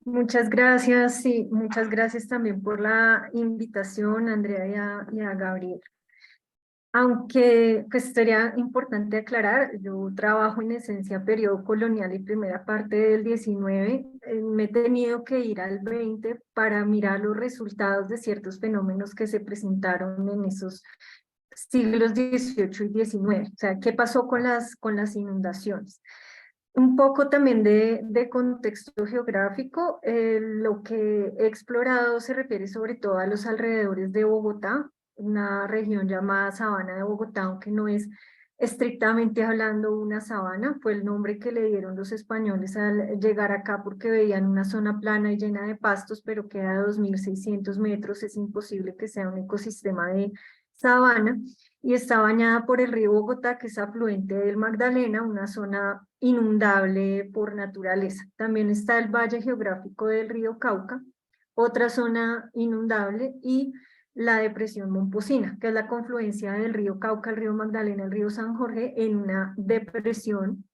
Muchas gracias y muchas gracias también por la invitación, Andrea y a Gabriel. Aunque pues sería importante aclarar, yo trabajo en esencia periodo colonial y primera parte del 19, me he tenido que ir al 20 para mirar los resultados de ciertos fenómenos que se presentaron en esos siglos 18 y 19, o sea, qué pasó con las inundaciones. Un poco también de contexto geográfico, lo que he explorado se refiere sobre todo a los alrededores de Bogotá, una región llamada Sabana de Bogotá, aunque no es estrictamente hablando una sabana, fue el nombre que le dieron los españoles al llegar acá porque veían una zona plana y llena de pastos, pero que a 2.600 metros es imposible que sea un ecosistema de sabana y está bañada por el río Bogotá, que es afluente del Magdalena, una zona inundable por naturaleza. También está el valle geográfico del río Cauca, otra zona inundable, y la depresión Momposina, que es la confluencia del río Cauca, el río Magdalena, el río San Jorge, en una depresión,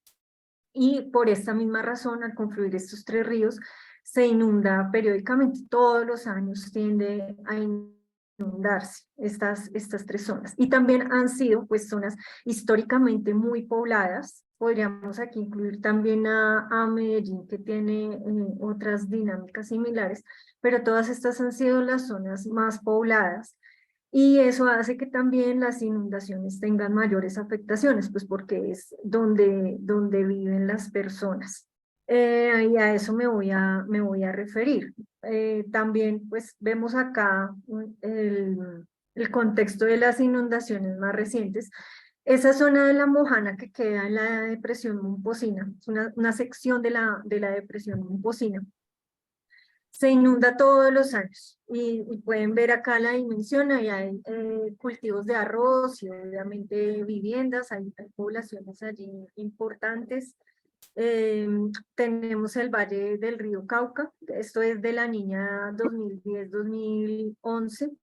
y por esta misma razón, al confluir estos tres ríos, se inunda periódicamente, todos los años tiende a inundarse estas tres zonas. Y también han sido pues zonas históricamente muy pobladas. Podríamos aquí incluir también a Medellín, que tiene otras dinámicas similares, pero todas estas han sido las zonas más pobladas. Y eso hace que también las inundaciones tengan mayores afectaciones, pues porque es donde viven las personas. Y a eso me voy a referir. También pues vemos acá el contexto de las inundaciones más recientes. Esa zona de la Mojana que queda en la depresión Momposina, es una sección de la depresión Momposina, se inunda todos los años y pueden ver acá la dimensión, ahí hay cultivos de arroz y obviamente viviendas, hay poblaciones allí importantes. Eh, Tenemos el Valle del Río Cauca, esto es de la Niña 2010-2011,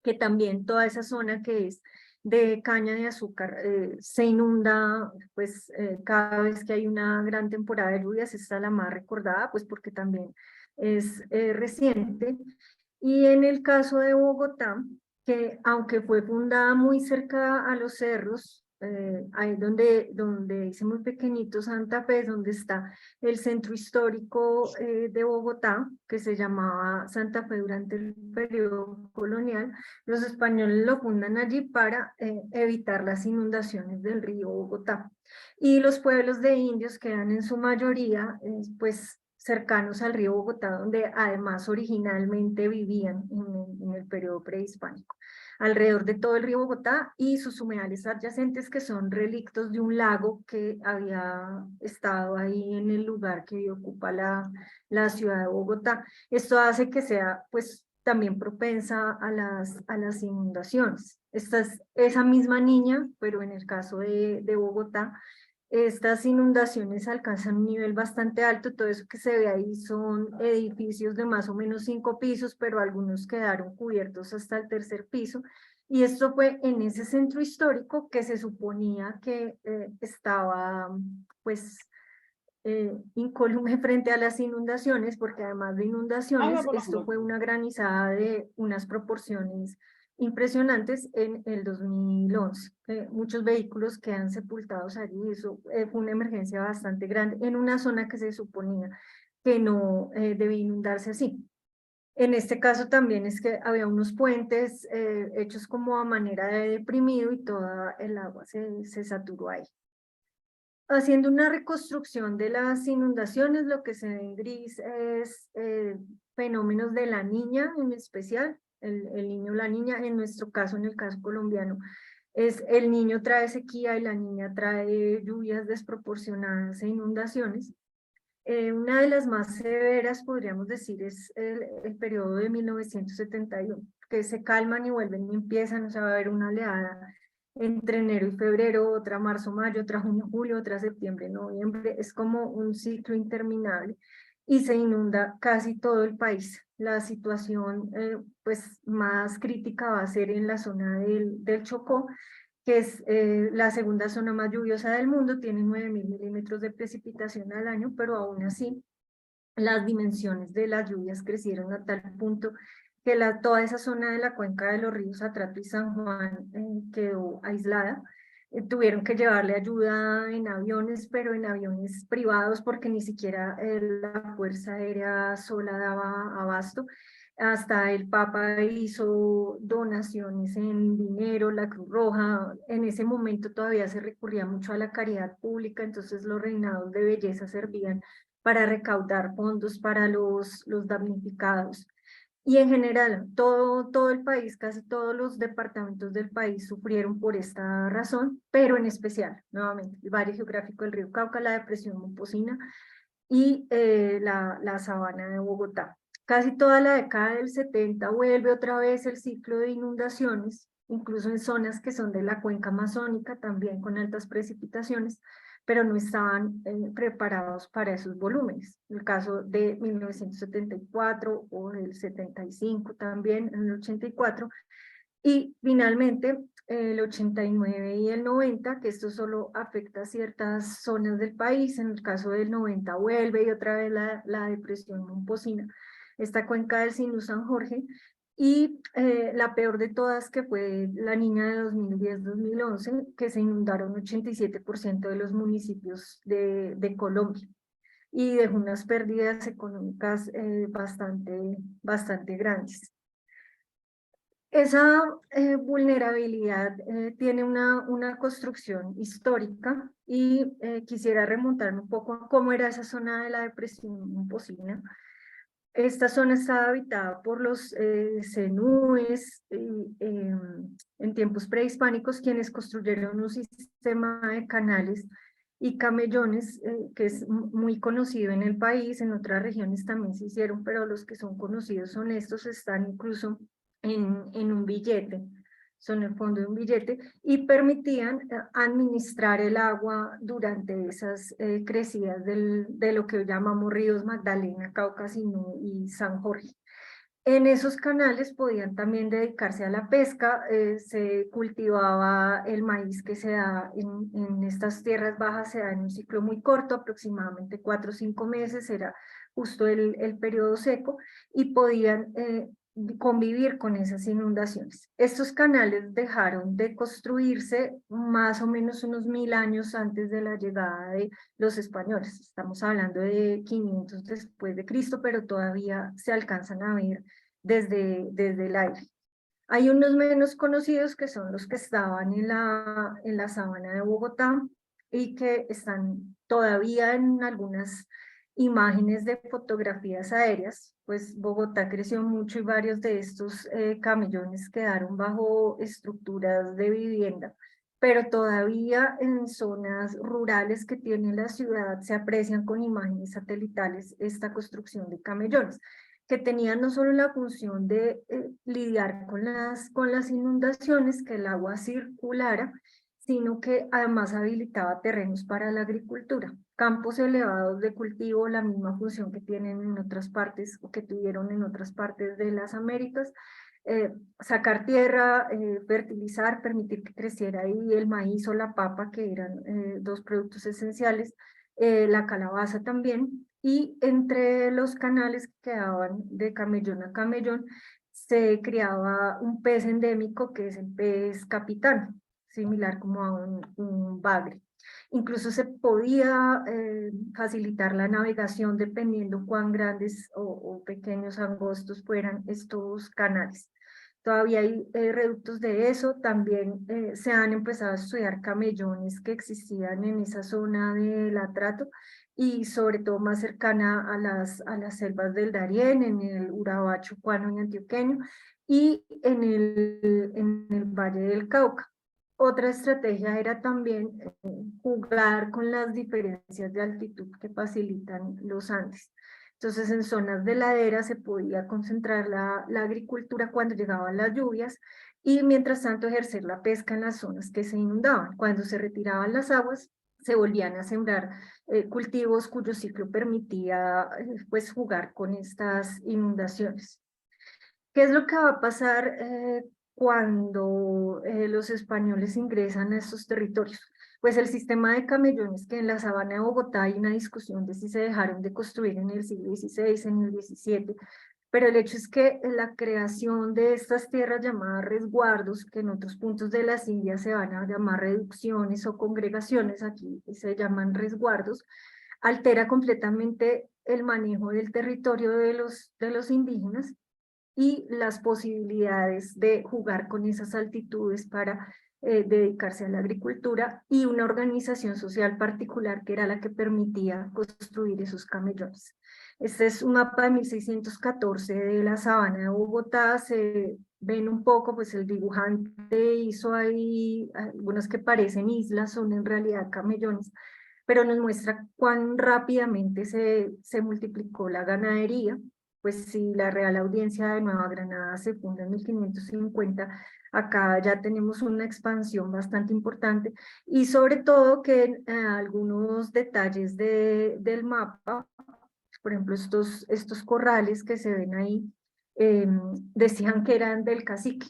que también toda esa zona que es de caña de azúcar se inunda pues cada vez que hay una gran temporada de lluvias. Esta es la más recordada pues porque también es reciente. Y en el caso de Bogotá, que aunque fue fundada muy cerca a los cerros, ahí donde dice muy pequeñito Santa Fe, donde está el centro histórico de Bogotá, que se llamaba Santa Fe durante el periodo colonial, los españoles lo fundan allí para evitar las inundaciones del río Bogotá. Y los pueblos de indios quedan en su mayoría, pues, cercanos al río Bogotá, donde además originalmente vivían en el periodo prehispánico, alrededor de todo el río Bogotá y sus humedales adyacentes, que son relictos de un lago que había estado ahí en el lugar que hoy ocupa la ciudad de Bogotá. Esto hace que sea, pues, también propensa a las inundaciones. Esta es esa misma niña, pero en el caso de Bogotá, estas inundaciones alcanzan un nivel bastante alto. Todo eso que se ve ahí son edificios de más o menos 5 pisos, pero algunos quedaron cubiertos hasta el tercer piso. Y esto fue en ese centro histórico que se suponía que estaba, pues, incólume frente a las inundaciones, porque además de inundaciones, esto fue una granizada de unas proporciones impresionantes en el 2011. Muchos vehículos quedan sepultados allí, eso fue una emergencia bastante grande en una zona que se suponía que no debía inundarse así. En este caso también es que había unos puentes hechos como a manera de deprimido y toda el agua se saturó ahí. Haciendo una reconstrucción de las inundaciones, lo que se ve en gris es fenómenos de la niña en especial, el niño o la niña, en nuestro caso, en el caso colombiano, es el niño trae sequía y la niña trae lluvias desproporcionadas e inundaciones. Una de las más severas, podríamos decir, es el periodo de 1971, que se calman y vuelven y empiezan, o sea, va a haber una oleada entre enero y febrero, otra marzo, mayo, otra junio, julio, otra septiembre, noviembre. Es como un ciclo interminable y se inunda casi todo el país. La situación pues más crítica va a ser en la zona del Chocó, que es la segunda zona más lluviosa del mundo, tiene 9.000 milímetros de precipitación al año, pero aún así las dimensiones de las lluvias crecieron a tal punto que toda esa zona de la cuenca de los ríos Atrato y San Juan quedó aislada. Tuvieron que llevarle ayuda en aviones, pero en aviones privados, porque ni siquiera la Fuerza Aérea sola daba abasto. Hasta el Papa hizo donaciones en dinero, la Cruz Roja. En ese momento todavía se recurría mucho a la caridad pública, entonces los reinados de belleza servían para recaudar fondos para los damnificados. Y en general, todo el país, casi todos los departamentos del país sufrieron por esta razón, pero en especial, nuevamente, el Valle Geográfico del Río Cauca, la depresión Momposina y la sabana de Bogotá. Casi toda la década del 70 vuelve otra vez el ciclo de inundaciones, incluso en zonas que son de la cuenca amazónica, también con altas precipitaciones, pero no estaban preparados para esos volúmenes. El caso de 1974 o del 75 también, en el 84, y finalmente el 89 y el 90, que esto solo afecta a ciertas zonas del país. En el caso del 90 vuelve y otra vez la depresión Momposina, esta cuenca del Sinú San Jorge, y la peor de todas, que fue la Niña de 2010-2011, que se inundaron 87% de los municipios de Colombia y dejó unas pérdidas económicas bastante grandes. Esa vulnerabilidad tiene una construcción histórica y quisiera remontarme un poco a cómo era esa zona de la depresión Momposina. Esta zona estaba habitada por los zenúes en tiempos prehispánicos, quienes construyeron un sistema de canales y camellones que es muy conocido en el país. En otras regiones también se hicieron, pero los que son conocidos son estos, están incluso en un billete, son el fondo de un billete, y permitían administrar el agua durante esas crecidas de lo que llamamos ríos Magdalena, Cauca, Sinú y San Jorge. En esos canales podían también dedicarse a la pesca, se cultivaba el maíz que se da en estas tierras bajas, se da en un ciclo muy corto, aproximadamente 4 o 5 meses, era justo el periodo seco, y podían convivir con esas inundaciones. Estos canales dejaron de construirse más o menos unos 1000 años antes de la llegada de los españoles. Estamos hablando de 500 después de Cristo, pero todavía se alcanzan a ver desde el aire. Hay unos menos conocidos, que son los que estaban en la sabana de Bogotá y que están todavía en algunas imágenes de fotografías aéreas. Pues Bogotá creció mucho y varios de estos camellones quedaron bajo estructuras de vivienda, pero todavía en zonas rurales que tiene la ciudad se aprecian con imágenes satelitales esta construcción de camellones, que tenían no solo la función de lidiar con las inundaciones, que el agua circulara, sino que además habilitaba terrenos para la agricultura, campos elevados de cultivo, la misma función que tienen en otras partes o que tuvieron en otras partes de las Américas. Sacar tierra, fertilizar, permitir que creciera ahí el maíz o la papa, que eran dos productos esenciales, la calabaza también, y entre los canales que quedaban de camellón a camellón se criaba un pez endémico, que es el pez capitán, similar como a un bagre. Incluso se podía facilitar la navegación dependiendo cuán grandes o pequeños, angostos fueran estos canales. Todavía hay reductos de eso. También se han empezado a estudiar camellones que existían en esa zona del Atrato y sobre todo más cercana a las selvas del Darién, en el Urabá, Chocuano y Antioqueño, y en el Valle del Cauca. Otra estrategia era también jugar con las diferencias de altitud que facilitan los Andes. Entonces, en zonas de ladera se podía concentrar la agricultura cuando llegaban las lluvias, y mientras tanto ejercer la pesca en las zonas que se inundaban. Cuando se retiraban las aguas, se volvían a sembrar cultivos cuyo ciclo permitía pues jugar con estas inundaciones. ¿Qué es lo que va a pasar cuando los españoles ingresan a estos territorios? Pues el sistema de camellones, que en la sabana de Bogotá hay una discusión de si se dejaron de construir en el siglo XVI, en el XVII, pero el hecho es que la creación de estas tierras llamadas resguardos, que en otros puntos de las Indias se van a llamar reducciones o congregaciones, aquí se llaman resguardos, altera completamente el manejo del territorio de los indígenas y las posibilidades de jugar con esas altitudes para dedicarse a la agricultura y una organización social particular que era la que permitía construir esos camellones. Este es un mapa de 1614 de la sabana de Bogotá. Se ven un poco, pues el dibujante hizo ahí algunas que parecen islas, son en realidad camellones, pero nos muestra cuán rápidamente se multiplicó la ganadería. Pues si la Real Audiencia de Nueva Granada se funda en 1550, acá ya tenemos una expansión bastante importante y sobre todo que algunos detalles del mapa, por ejemplo estos corrales que se ven ahí, decían que eran del cacique.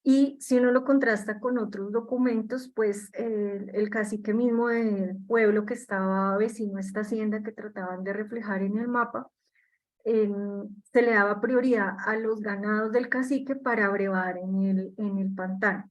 Y si uno lo contrasta con otros documentos, pues el cacique mismo del pueblo que estaba vecino a esta hacienda que trataban de reflejar en el mapa, se le daba prioridad a los ganados del cacique para brevar en el pantano.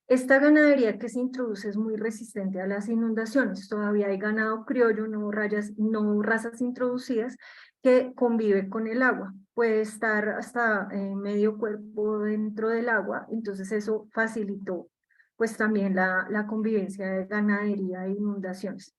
Esta ganadería que se introduce es muy resistente a las inundaciones. Todavía hay ganado criollo, no razas introducidas, que convive con el agua. Puede estar hasta medio cuerpo dentro del agua, entonces eso facilitó pues también la convivencia de ganadería e inundaciones.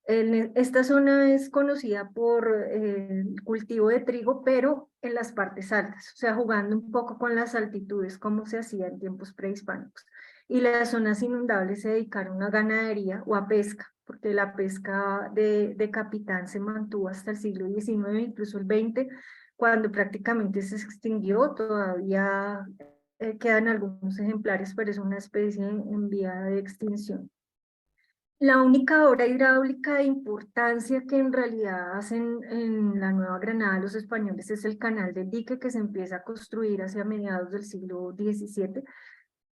Esta zona es conocida por el cultivo de trigo, pero en las partes altas, o sea, jugando un poco con las altitudes como se hacía en tiempos prehispánicos. Y las zonas inundables se dedicaron a ganadería o a pesca, porque la pesca de capitán se mantuvo hasta el siglo XIX, incluso el XX, cuando prácticamente se extinguió. Todavía quedan algunos ejemplares, pero es una especie en vía de extinción. La única obra hidráulica de importancia que en realidad hacen en la Nueva Granada los españoles es el Canal del Dique, que se empieza a construir hacia mediados del siglo XVII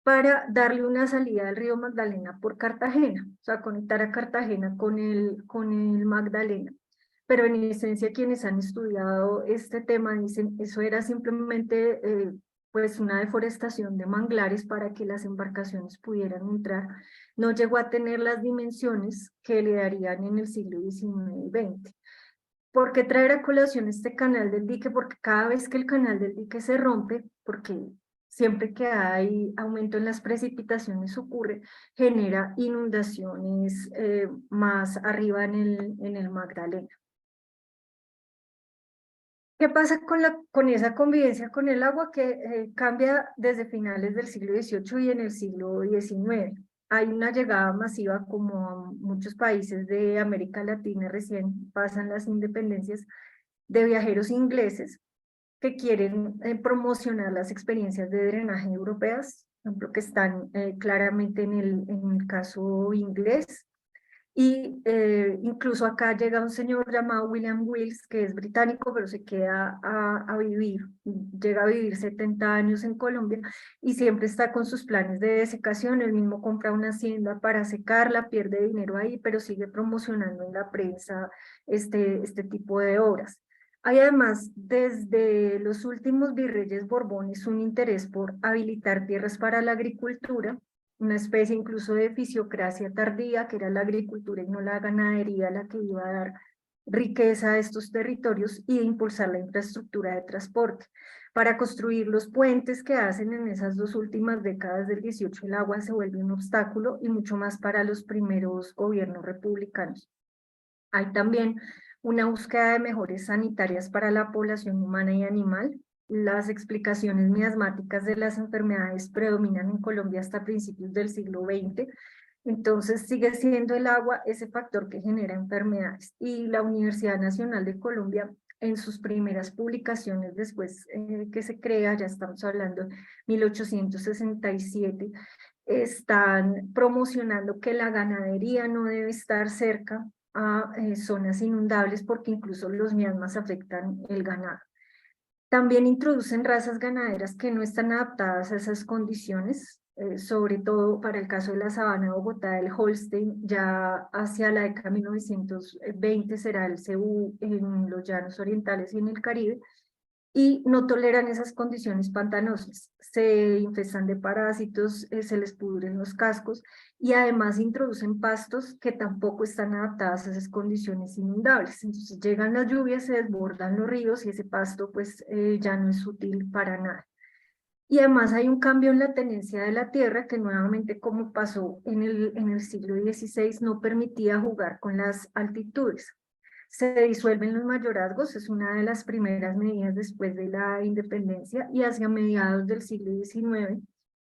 para darle una salida al río Magdalena por Cartagena, o sea, conectar a Cartagena con el Magdalena. Pero en esencia quienes han estudiado este tema dicen eso era simplemente pues una deforestación de manglares para que las embarcaciones pudieran entrar. No llegó a tener las dimensiones que le darían en el siglo XIX y XX. ¿Por qué traer a colación este canal del dique? Porque cada vez que el canal del dique se rompe, porque siempre que hay aumento en las precipitaciones ocurre, genera inundaciones más arriba en el Magdalena. ¿Qué pasa con esa convivencia con el agua que cambia desde finales del siglo XVIII y en el siglo XIX? Hay una llegada masiva como a muchos países de América Latina, recién pasan las independencias, de viajeros ingleses que quieren promocionar las experiencias de drenaje europeas, por ejemplo, que están claramente en el caso inglés. Y incluso acá llega un señor llamado William Wills, que es británico, pero se queda a vivir, llega a vivir 70 años en Colombia y siempre está con sus planes de desecación. Él mismo compra una hacienda para secarla, pierde dinero ahí, pero sigue promocionando en la prensa este tipo de obras. Hay además, desde los últimos virreyes Borbones, un interés por habilitar tierras para la agricultura, una especie incluso de fisiocracia tardía, que era la agricultura y no la ganadería la que iba a dar riqueza a estos territorios y de impulsar la infraestructura de transporte. Para construir los puentes que hacen en esas dos últimas décadas del 18, el agua se vuelve un obstáculo y mucho más para los primeros gobiernos republicanos. Hay también una búsqueda de mejores sanitarias para la población humana y animal. Las explicaciones miasmáticas de las enfermedades predominan en Colombia hasta principios del siglo XX. Entonces sigue siendo el agua ese factor que genera enfermedades. Y la Universidad Nacional de Colombia en sus primeras publicaciones después que se crea, ya estamos hablando de 1867, están promocionando que la ganadería no debe estar cerca a zonas inundables porque incluso los miasmas afectan el ganado. También introducen razas ganaderas que no están adaptadas a esas condiciones, sobre todo para el caso de la sabana de Bogotá, el Holstein, ya hacia la década de 1920 será el cebú en los llanos orientales y en el Caribe, y no toleran esas condiciones pantanosas. Se infestan de parásitos, se les pudren los cascos y además introducen pastos que tampoco están adaptados a esas condiciones inundables. Entonces llegan las lluvias, se desbordan los ríos y ese pasto pues ya no es útil para nada. Y además hay un cambio en la tenencia de la tierra que nuevamente, como pasó en el siglo XVI, no permitía jugar con las altitudes. Se disuelven los mayorazgos, es una de las primeras medidas después de la independencia, y hacia mediados del siglo XIX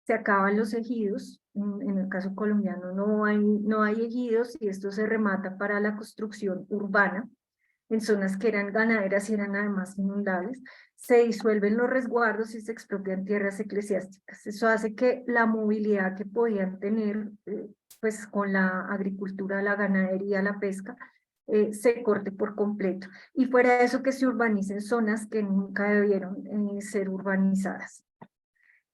se acaban los ejidos. En el caso colombiano no hay ejidos y esto se remata para la construcción urbana en zonas que eran ganaderas y eran además inundables. Se disuelven los resguardos y se expropian tierras eclesiásticas. Eso hace que la movilidad que podían tener pues con la agricultura, la ganadería, la pesca, se corte por completo. Y fuera de eso que se urbanicen zonas que nunca debieron ser urbanizadas.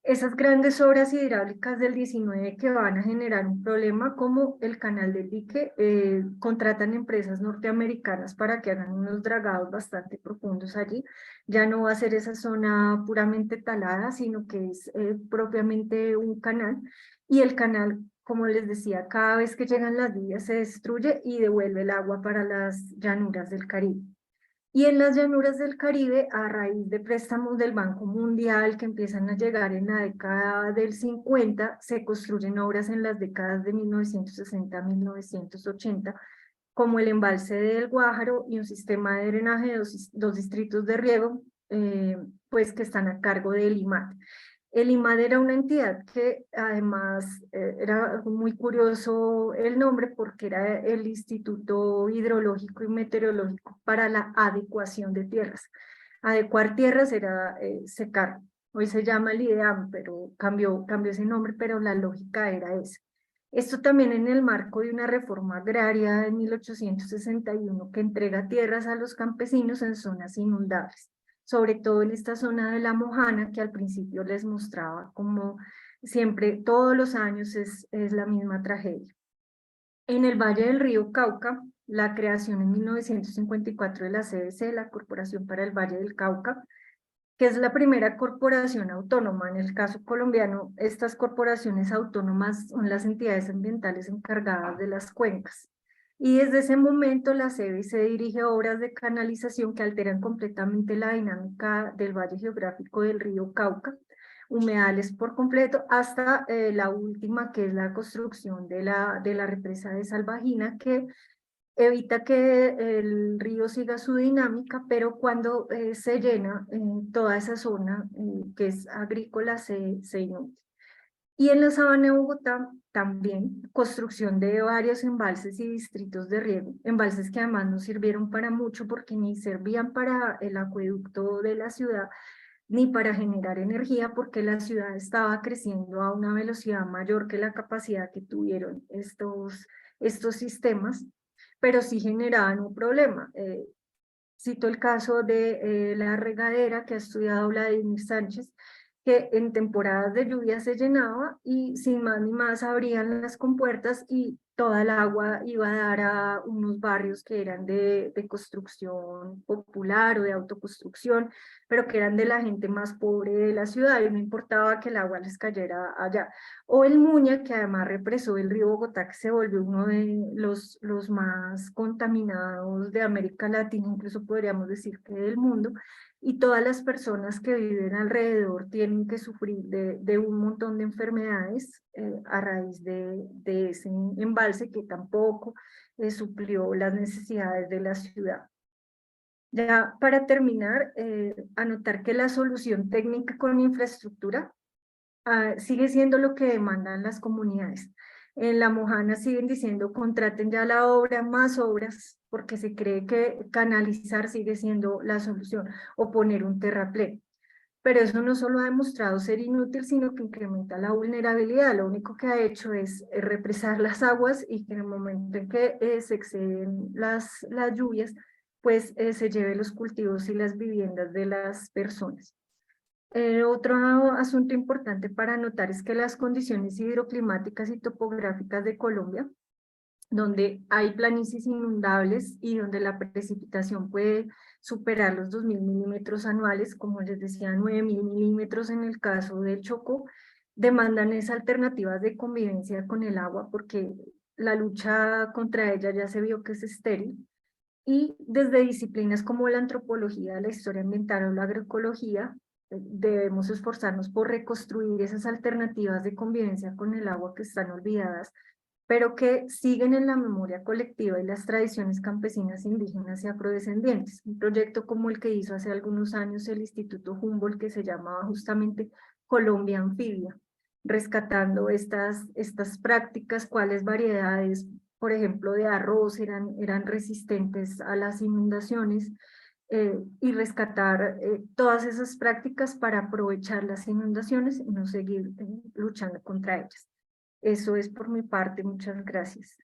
Esas grandes obras hidráulicas del 19 que van a generar un problema como el canal del dique, contratan empresas norteamericanas para que hagan unos dragados bastante profundos allí. Ya no va a ser esa zona puramente talada, sino que es propiamente un canal. Y el canal, como les decía, cada vez que llegan las lluvias se destruye y devuelve el agua para las llanuras del Caribe. Y en las llanuras del Caribe, a raíz de préstamos del Banco Mundial que empiezan a llegar en la década del 50, se construyen obras en las décadas de 1960 a 1980, como el embalse del Guájaro y un sistema de drenaje de dos distritos de riego, pues que están a cargo del IMAT. El IMAD era una entidad que además era muy curioso el nombre porque era el Instituto Hidrológico y Meteorológico para la adecuación de tierras. Adecuar tierras era secar. Hoy se llama el IDEAM, pero cambió ese nombre, pero la lógica era esa. Esto también en el marco de una reforma agraria en 1861 que entrega tierras a los campesinos en zonas inundables, sobre todo en esta zona de La Mojana, que al principio les mostraba como siempre, todos los años es la misma tragedia. En el Valle del Río Cauca, la creación en 1954 de la CBC, la Corporación para el Valle del Cauca, que es la primera corporación autónoma. En el caso colombiano, estas corporaciones autónomas son las entidades ambientales encargadas de las cuencas. Y desde ese momento la CBC dirige obras de canalización que alteran completamente la dinámica del valle geográfico del río Cauca, humedales por completo, hasta la última, que es la construcción de la represa de Salvajina, que evita que el río siga su dinámica, pero cuando se llena toda esa zona que es agrícola se inunda. Y en la sabana de Bogotá también construcción de varios embalses y distritos de riego, embalses que además no sirvieron para mucho porque ni servían para el acueducto de la ciudad, ni para generar energía porque la ciudad estaba creciendo a una velocidad mayor que la capacidad que tuvieron estos sistemas, pero sí generaban un problema. Cito el caso de la regadera que ha estudiado Vladimir Sánchez, que en temporadas de lluvia se llenaba y sin más ni más abrían las compuertas y toda el agua iba a dar a unos barrios que eran de construcción popular o de autoconstrucción, pero que eran de la gente más pobre de la ciudad y no importaba que el agua les cayera allá. O el Muña, que además represó el río Bogotá, que se volvió uno de los más contaminados de América Latina, incluso podríamos decir que del mundo, y todas las personas que viven alrededor tienen que sufrir de un montón de enfermedades a raíz de ese embalse que tampoco suplió las necesidades de la ciudad. Ya para terminar, anotar que la solución técnica con infraestructura sigue siendo lo que demandan las comunidades. En La Mojana siguen diciendo contraten ya la obra, más obras, porque se cree que canalizar sigue siendo la solución, o poner un terraplén. Pero eso no solo ha demostrado ser inútil, sino que incrementa la vulnerabilidad. Lo único que ha hecho es represar las aguas y que en el momento en que se exceden las lluvias, pues se lleve los cultivos y las viviendas de las personas. Otro asunto importante para notar es que las condiciones hidroclimáticas y topográficas de Colombia, donde hay planicies inundables y donde la precipitación puede superar los 2.000 milímetros anuales, como les decía, 9.000 milímetros en el caso del Chocó, demandan esas alternativas de convivencia con el agua, porque la lucha contra ella ya se vio que es estéril. Y desde disciplinas como la antropología, la historia ambiental o la agroecología, debemos esforzarnos por reconstruir esas alternativas de convivencia con el agua que están olvidadas, pero que siguen en la memoria colectiva y las tradiciones campesinas, indígenas y afrodescendientes. Un proyecto como el que hizo hace algunos años el Instituto Humboldt, que se llamaba justamente Colombia Anfibia, rescatando estas prácticas, cuáles variedades, por ejemplo, de arroz eran resistentes a las inundaciones, y rescatar todas esas prácticas para aprovechar las inundaciones y no seguir luchando contra ellas. Eso es por mi parte, muchas gracias.